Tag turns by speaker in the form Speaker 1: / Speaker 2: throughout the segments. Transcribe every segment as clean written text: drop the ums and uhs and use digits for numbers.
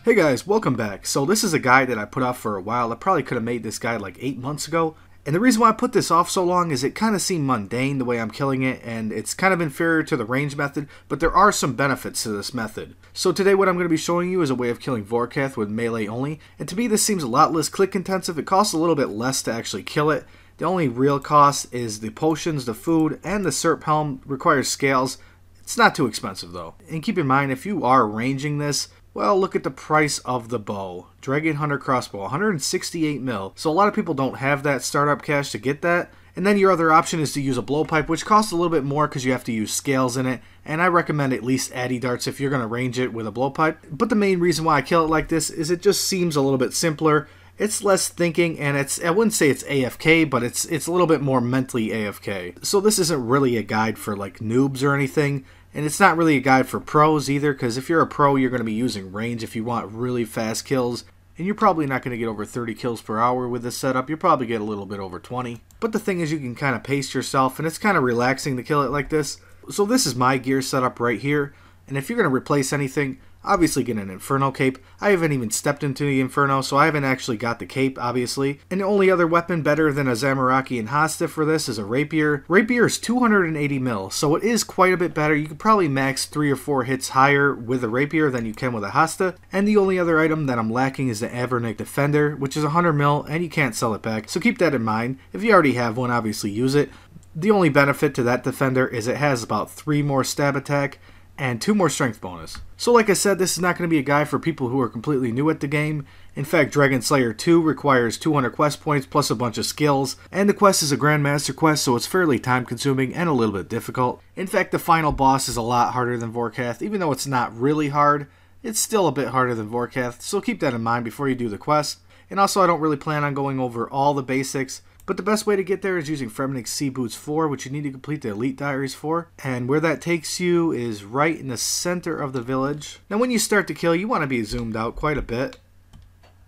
Speaker 1: Hey guys, welcome back. So this is a guide that I put off for a while. I probably could have made this guide like 8 months ago. And the reason why I put this off so long is it kind of seemed mundane the way I'm killing it, and it's kind of inferior to the range method, but there are some benefits to this method. So today what I'm going to be showing you is a way of killing Vorkath with melee only, and to me this seems a lot less click intensive. It costs a little bit less to actually kill it. The only real cost is the potions, the food, and the Serp Helm requires scales. It's not too expensive though. And keep in mind, if you are ranging this, well, look at the price of the bow. Dragon Hunter Crossbow, 168 mil. So a lot of people don't have that startup cash to get that. And then your other option is to use a blowpipe, which costs a little bit more because you have to use scales in it. And I recommend at least addy darts if you're going to range it with a blowpipe. But the main reason why I kill it like this is it just seems a little bit simpler. It's less thinking, and I wouldn't say it's AFK, but it's a little bit more mentally AFK. So this isn't really a guide for like noobs or anything. And it's not really a guide for pros either, because if you're a pro, you're going to be using range if you want really fast kills. And you're probably not going to get over 30 kills per hour with this setup. You'll probably get a little bit over 20. But the thing is, you can kind of pace yourself, and it's kind of relaxing to kill it like this. So this is my gear setup right here. And if you're going to replace anything, obviously get an Inferno cape. I haven't even stepped into the Inferno, so I haven't actually got the cape, obviously. And the only other weapon better than a Zamorak and Hasta for this is a Rapier. Rapier is 280 mil, so it is quite a bit better. You could probably max 3 or 4 hits higher with a Rapier than you can with a Hasta. And the only other item that I'm lacking is the Avernic Defender, which is 100 mil, and you can't sell it back. So keep that in mind. If you already have one, obviously use it. The only benefit to that Defender is it has about 3 more stab attack and 2 more strength bonus. So like I said, this is not going to be a guide for people who are completely new at the game. In fact, Dragon Slayer 2 requires 200 quest points plus a bunch of skills, and the quest is a Grandmaster quest, so it's fairly time consuming and a little bit difficult. In fact, the final boss is a lot harder than Vorkath. Even though it's not really hard, it's still a bit harder than Vorkath, so keep that in mind before you do the quest. And also, I don't really plan on going over all the basics, but the best way to get there is using Fremnik's Sea Boots 4, which you need to complete the Elite Diaries for. And where that takes you is right in the center of the village. Now when you start to kill, you want to be zoomed out quite a bit.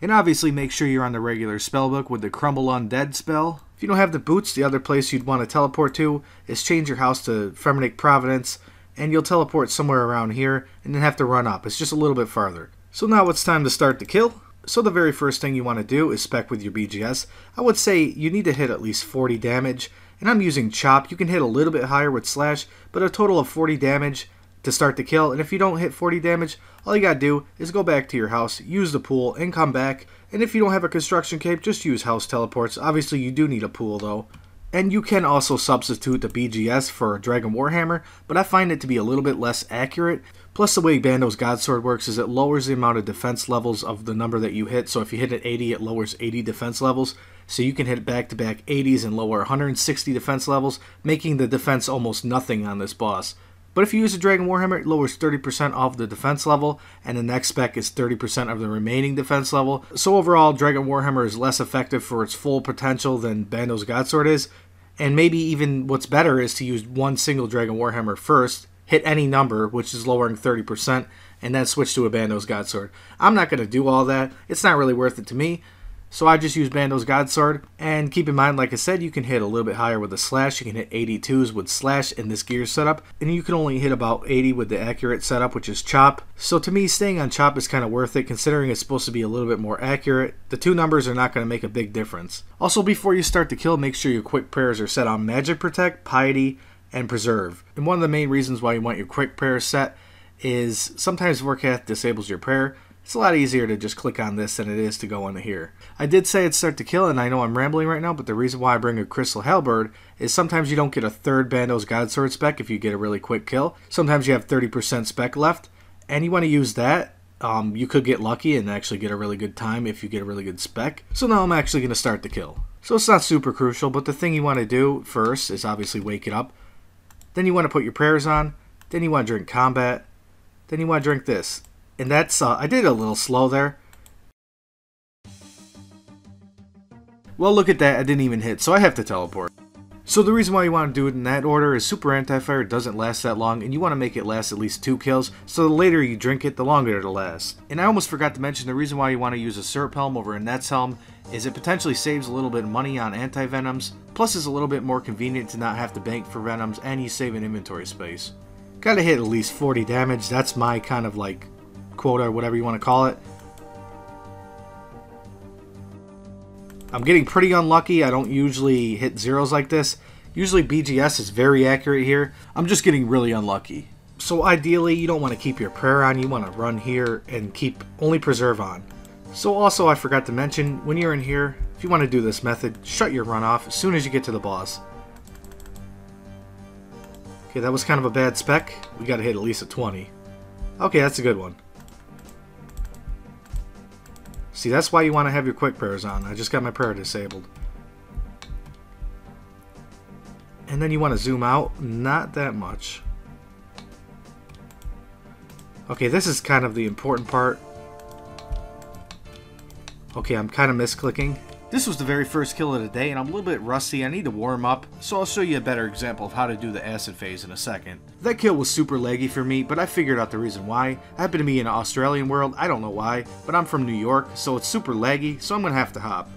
Speaker 1: And obviously make sure you're on the regular spellbook with the Crumble Undead spell. If you don't have the boots, the other place you'd want to teleport to is change your house to Fremnik Providence, and you'll teleport somewhere around here and then have to run up. It's just a little bit farther. So now it's time to start the kill. So the very first thing you want to do is spec with your BGS. I would say you need to hit at least 40 damage, and I'm using Chop. You can hit a little bit higher with Slash, but a total of 40 damage to start the kill. And if you don't hit 40 damage, all you gotta do is go back to your house, use the pool, and come back. And if you don't have a construction cape, just use house teleports. Obviously you do need a pool though. And you can also substitute the BGS for a Dragon Warhammer, but I find it to be a little bit less accurate. Plus the way Bando's Godsword works is it lowers the amount of defense levels of the number that you hit. So if you hit at 80, it lowers 80 defense levels. So you can hit back-to-back 80s and lower 160 defense levels, making the defense almost nothing on this boss. But if you use a Dragon Warhammer, it lowers 30% off the defense level, and the next spec is 30% of the remaining defense level. So overall, Dragon Warhammer is less effective for its full potential than Bando's Godsword is. And maybe even what's better is to use one single Dragon Warhammer first, hit any number, which is lowering 30%, and then switch to a Bando's Godsword. I'm not going to do all that. It's not really worth it to me. So I just use Bando's Godsword. And keep in mind, like I said, you can hit a little bit higher with the Slash. You can hit 82s with Slash in this gear setup. And you can only hit about 80 with the accurate setup, which is Chop. So to me, staying on Chop is kind of worth it, considering it's supposed to be a little bit more accurate. The two numbers are not going to make a big difference. Also, before you start the kill, make sure your quick prayers are set on Magic Protect, Piety, and Preserve. And one of the main reasons why you want your quick prayer set is sometimes Vorkath disables your prayer. It's a lot easier to just click on this than it is to go into here. I did say it's start to kill, and I know I'm rambling right now, but the reason why I bring a Crystal Halberd is sometimes you don't get a third Bando's Godsword spec if you get a really quick kill. Sometimes you have 30% spec left, and you want to use that. You could get lucky and actually get a really good time if you get a really good spec. So now I'm actually going to start the kill. So it's not super crucial, but the thing you want to do first is obviously wake it up. Then you want to put your prayers on. Then you want to drink Combat. Then you want to drink this. And that's, I did it a little slow there. Well, look at that, I didn't even hit, so I have to teleport. So the reason why you want to do it in that order is Super Anti-Fire doesn't last that long, and you want to make it last at least 2 kills, so the later you drink it, the longer it'll last. And I almost forgot to mention the reason why you want to use a Serp Helm over a Nets Helm is it potentially saves a little bit of money on anti-venoms, plus it's a little bit more convenient to not have to bank for venoms, and you save in inventory space. Gotta hit at least 40 damage, that's my kind of like quota, whatever you want to call it. I'm getting pretty unlucky. I don't usually hit zeros like this. Usually BGS is very accurate here. I'm just getting really unlucky. So ideally, you don't want to keep your prayer on. You want to run here and keep only preserve on. So also, I forgot to mention, when you're in here, if you want to do this method, shut your run off as soon as you get to the boss. Okay, that was kind of a bad spec. We got to hit at least a 20. Okay, that's a good one. See, that's why you want to have your quick prayers on. I just got my prayer disabled. And then you want to zoom out. Not that much. Okay, this is kind of the important part. Okay, I'm kind of misclicking. This was the very first kill of the day, and I'm a little bit rusty. I need to warm up, so I'll show you a better example of how to do the acid phase in a second. That kill was super laggy for me, but I figured out the reason why. I happen to be in an Australian world, I don't know why, but I'm from New York, so it's super laggy, so I'm going to have to hop.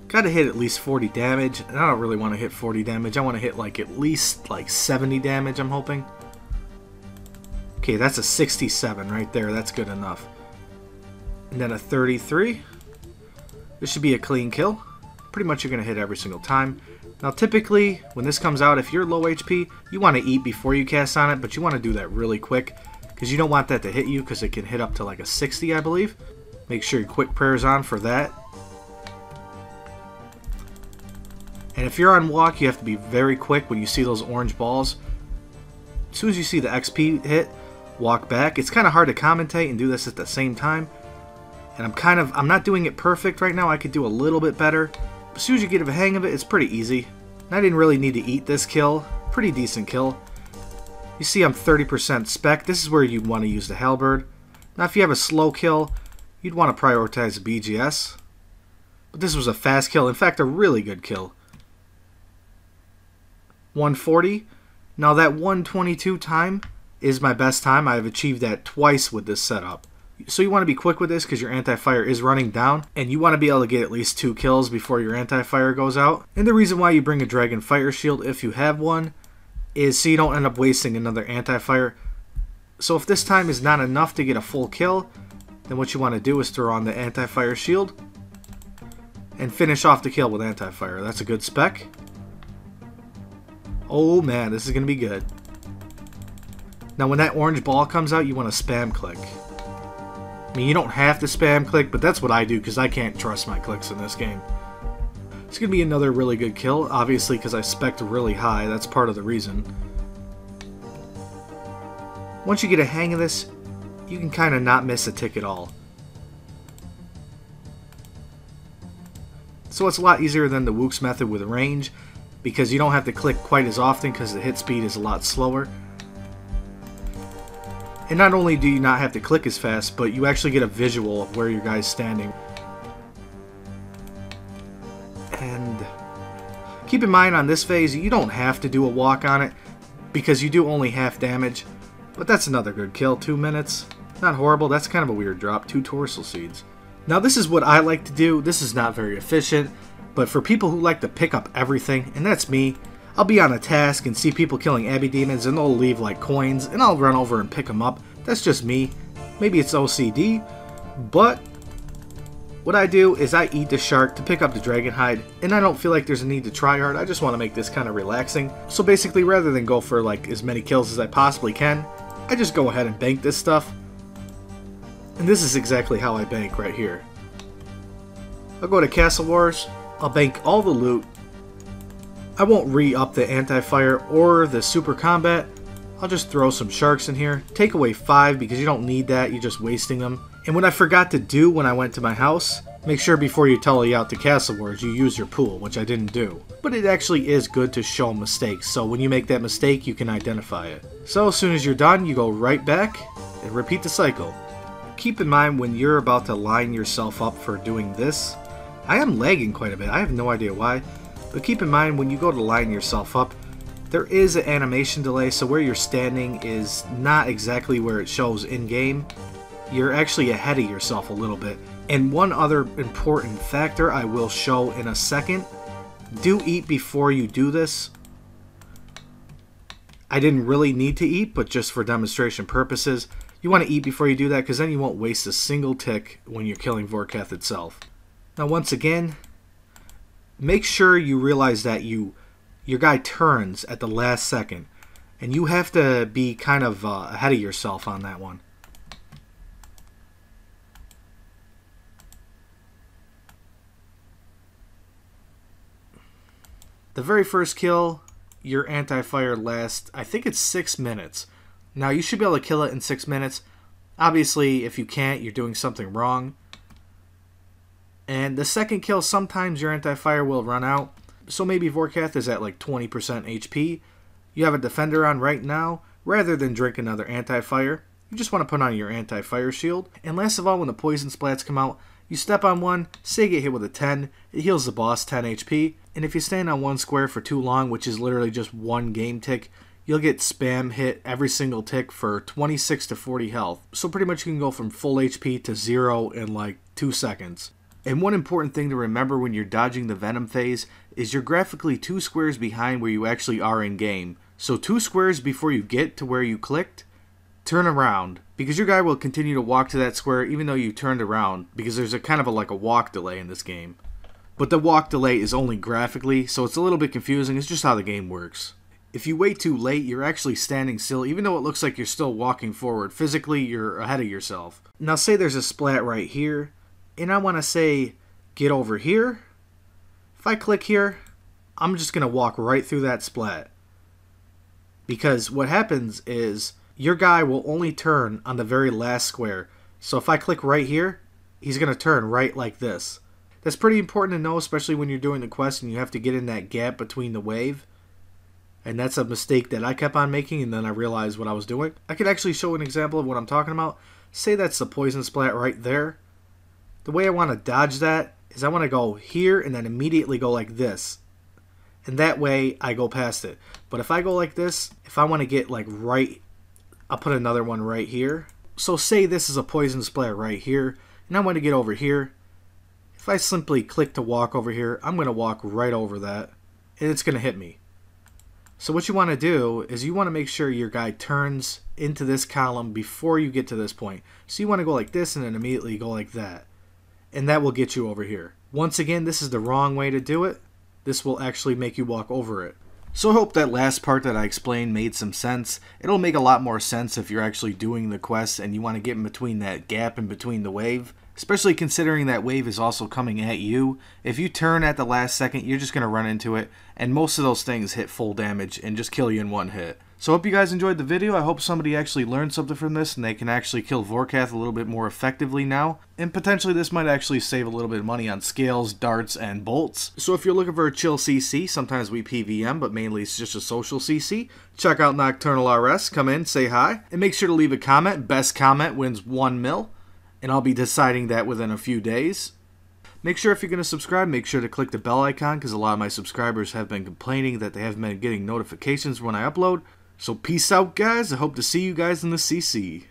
Speaker 1: Gotta hit at least 40 damage, and I don't really want to hit 40 damage. I want to hit like at least like 70 damage, I'm hoping. Okay, that's a 67 right there, that's good enough. And then a 33. This should be a clean kill. Pretty much you're going to hit every single time. Now typically, when this comes out, if you're low HP, you want to eat before you cast on it, but you want to do that really quick, because you don't want that to hit you, because it can hit up to like a 60, I believe. Make sure your quick prayer's on for that. And if you're on walk, you have to be very quick when you see those orange balls. As soon as you see the XP hit, walk back. It's kind of hard to commentate and do this at the same time. And I'm not doing it perfect right now. I could do a little bit better. As soon as you get a hang of it, it's pretty easy. And I didn't really need to eat this kill. Pretty decent kill. You see I'm 30% spec. This is where you'd want to use the halberd. Now if you have a slow kill, you'd want to prioritize the BGS. But this was a fast kill. In fact, a really good kill. 140. Now that 122 time is my best time. I have achieved that twice with this setup. So you want to be quick with this because your anti-fire is running down, and you want to be able to get at least 2 kills before your anti-fire goes out. And the reason why you bring a dragon fire shield, if you have one, is so you don't end up wasting another anti-fire. So if this time is not enough to get a full kill, then what you want to do is throw on the anti-fire shield and finish off the kill with anti-fire. That's a good spec. Oh man, this is going to be good. Now when that orange ball comes out, you want to spam click. I mean, you don't have to spam click, but that's what I do because I can't trust my clicks in this game. It's going to be another really good kill, obviously because I spec'd really high. That's part of the reason. Once you get a hang of this, you can kind of not miss a tick at all. So it's a lot easier than the Wook's method with range because you don't have to click quite as often because the hit speed is a lot slower. And not only do you not have to click as fast, but you actually get a visual of where your guy's standing. And keep in mind on this phase, you don't have to do a walk on it because you do only half damage. But that's another good kill, 2 minutes. Not horrible, that's kind of a weird drop, 2 Torsal Seeds. Now this is what I like to do. This is not very efficient, but for people who like to pick up everything, and that's me, I'll be on a task and see people killing Abbey Demons and they'll leave like coins and I'll run over and pick them up. That's just me. Maybe it's OCD, but what I do is I eat the shark to pick up the dragon hide, and I don't feel like there's a need to try hard. I just want to make this kind of relaxing. So basically, rather than go for like as many kills as I possibly can, I just go ahead and bank this stuff. And this is exactly how I bank right here. I'll go to Castle Wars, I'll bank all the loot. I won't re-up the anti-fire or the super combat. I'll just throw some sharks in here. Take away 5 because you don't need that, you're just wasting them. And what I forgot to do when I went to my house, make sure before you tally out the Castle Wars you use your pool, which I didn't do. But it actually is good to show mistakes, so when you make that mistake you can identify it. So as soon as you're done, you go right back and repeat the cycle. Keep in mind when you're about to line yourself up for doing this, I am lagging quite a bit, I have no idea why. But keep in mind, when you go to line yourself up, there is an animation delay, so where you're standing is not exactly where it shows in-game. You're actually ahead of yourself a little bit. And one other important factor I will show in a second, do eat before you do this. I didn't really need to eat, but just for demonstration purposes, you want to eat before you do that because then you won't waste a single tick when you're killing Vorkath itself. Now once again, make sure you realize that your guy turns at the last second. And you have to be kind of ahead of yourself on that one. The very first kill, your anti-fire lasts, I think it's 6 minutes. Now, you should be able to kill it in 6 minutes. Obviously, if you can't, you're doing something wrong. And the second kill, sometimes your anti-fire will run out. So maybe Vorkath is at like 20% HP. You have a defender on right now. Rather than drink another anti-fire, you just want to put on your anti-fire shield. And last of all, when the poison splats come out, you step on one, say you get hit with a 10, it heals the boss 10 HP. And if you stand on one square for too long, which is literally just one game tick, you'll get spam hit every single tick for 26 to 40 health. So pretty much you can go from full HP to 0 in like 2 seconds. And one important thing to remember when you're dodging the Venom phase is you're graphically 2 squares behind where you actually are in game. So 2 squares before you get to where you clicked, turn around, because your guy will continue to walk to that square even though you turned around, because there's a kind of like a walk delay in this game. But the walk delay is only graphically, so it's a little bit confusing. It's just how the game works. If you wait too late, you're actually standing still, even though it looks like you're still walking forward. Physically, you're ahead of yourself. Now say there's a splat right here, and I want to say, get over here. If I click here, I'm just going to walk right through that splat. Because what happens is, your guy will only turn on the very last square. So if I click right here, he's going to turn right like this. That's pretty important to know, especially when you're doing the quest and you have to get in that gap between the wave. And that's a mistake that I kept on making, and then I realized what I was doing. I could actually show an example of what I'm talking about. Say that's the poison splat right there. The way I want to dodge that is I want to go here and then immediately go like this. And that way I go past it. But if I go like this, if I want to get like right, I'll put another one right here. So say this is a poison splat right here, and I want to get over here. If I simply click to walk over here, I'm going to walk right over that, and it's going to hit me. So what you want to do is you want to make sure your guy turns into this column before you get to this point. So you want to go like this and then immediately go like that. And that will get you over here. Once again, this is the wrong way to do it. This will actually make you walk over it. So I hope that last part that I explained made some sense. It'll make a lot more sense if you're actually doing the quest and you want to get in between that gap in between the wave. Especially considering that wave is also coming at you. If you turn at the last second, you're just going to run into it. And most of those things hit full damage and just kill you in one hit. So I hope you guys enjoyed the video. I hope somebody actually learned something from this and they can actually kill Vorkath a little bit more effectively now. And potentially this might actually save a little bit of money on scales, darts, and bolts. So if you're looking for a chill CC, sometimes we PVM, but mainly it's just a social CC, check out Nocturnal Rs, come in, say hi, and make sure to leave a comment. Best comment wins 1 mil. And I'll be deciding that within a few days. Make sure if you're going to subscribe, make sure to click the bell icon, because a lot of my subscribers have been complaining that they haven't been getting notifications when I upload. So peace out, guys. I hope to see you guys in the CC.